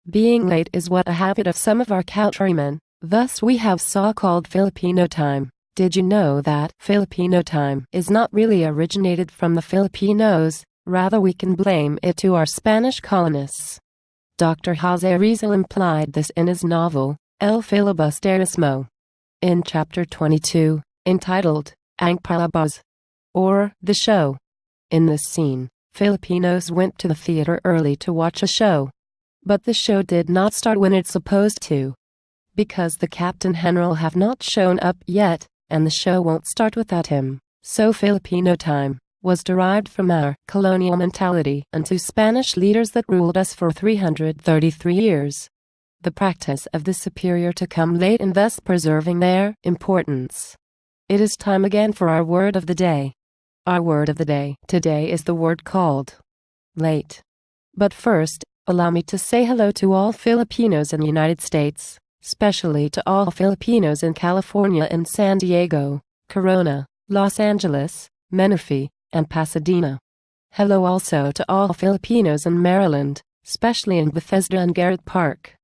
Being late is what a habit of some of our countrymen, thus we have so-called Filipino time. Did you know that Filipino time is not really originated from the Filipinos, rather we can blame it to our Spanish colonists. Dr. Jose Rizal implied this in his novel, El Filibusterismo. In chapter 22, entitled, Ang Palabas, or The Show. In this scene, Filipinos went to the theater early to watch a show. But the show did not start when it's supposed to. Because the Captain General have not shown up yet, and the show won't start without him. So Filipino time was derived from our colonial mentality unto Spanish leaders that ruled us for 333 years. The practice of the superior to come late and thus preserving their importance. It is time again for our word of the day. Our word of the day today is the word called late. But first, allow me to say hello to all Filipinos in the United States, especially to all Filipinos in California and San Diego, Corona, Los Angeles, Menifee, and Pasadena. Hello also to all Filipinos in Maryland, especially in Bethesda and Garrett Park.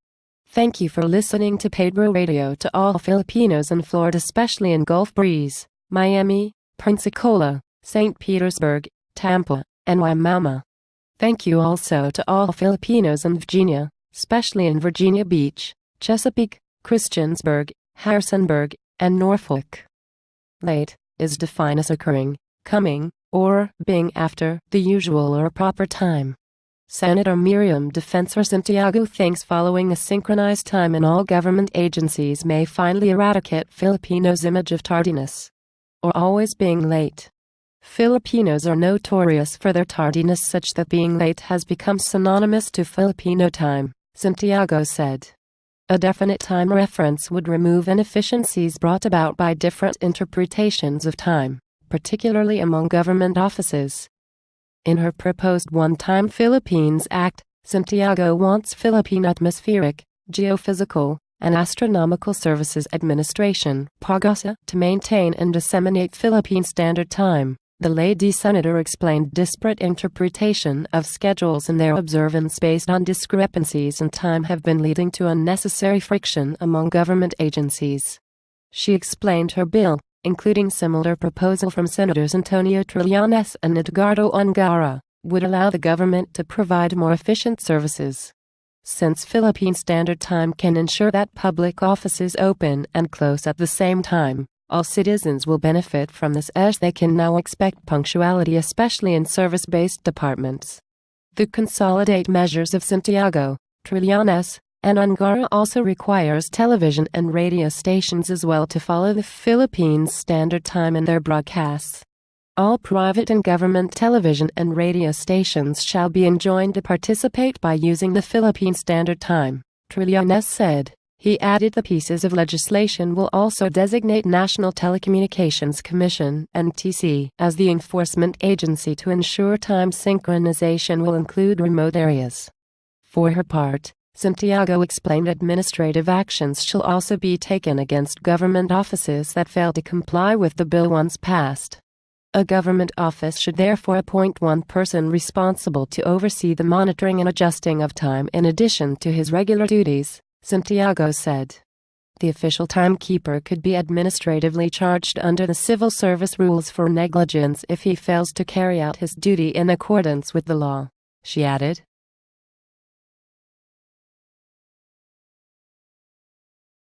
Thank you for listening to Pedro Radio to all Filipinos in Florida, especially in Gulf Breeze, Miami, Pensacola, St. Petersburg, Tampa, and Waimama. Thank you also to all Filipinos in Virginia, especially in Virginia Beach, Chesapeake, Christiansburg, Harrisonburg, and Norfolk. Late is defined as occurring, coming, or being after the usual or proper time. Senator Miriam Defensor Santiago thinks following a synchronized time in all government agencies may finally eradicate Filipinos' image of tardiness, or always being late. Filipinos are notorious for their tardiness such that being late has become synonymous to Filipino time, Santiago said. A definite time reference would remove inefficiencies brought about by different interpretations of time, particularly among government offices. In her proposed One-Time Philippines Act, Santiago wants Philippine Atmospheric, Geophysical, and Astronomical Services Administration (PAGASA) to maintain and disseminate Philippine Standard Time. The lady senator explained disparate interpretation of schedules and their observance based on discrepancies in time have been leading to unnecessary friction among government agencies. She explained her bill, including similar proposal from Senators Antonio Trillanes and Edgardo Ongara, would allow the government to provide more efficient services. Since Philippine Standard Time can ensure that public offices open and close at the same time, all citizens will benefit from this as they can now expect punctuality, especially in service-based departments. The consolidate measures of Santiago, Trillanes, and Ongara also requires television and radio stations as well to follow the Philippine Standard Time in their broadcasts. All private and government television and radio stations shall be enjoined to participate by using the Philippine Standard Time, Trillanes said. He added the pieces of legislation will also designate National Telecommunications Commission (NTC) as the enforcement agency to ensure time synchronization will include remote areas. For her part, Santiago explained administrative actions shall also be taken against government offices that fail to comply with the bill once passed. A government office should therefore appoint one person responsible to oversee the monitoring and adjusting of time in addition to his regular duties, Santiago said. The official timekeeper could be administratively charged under the civil service rules for negligence if he fails to carry out his duty in accordance with the law, she added.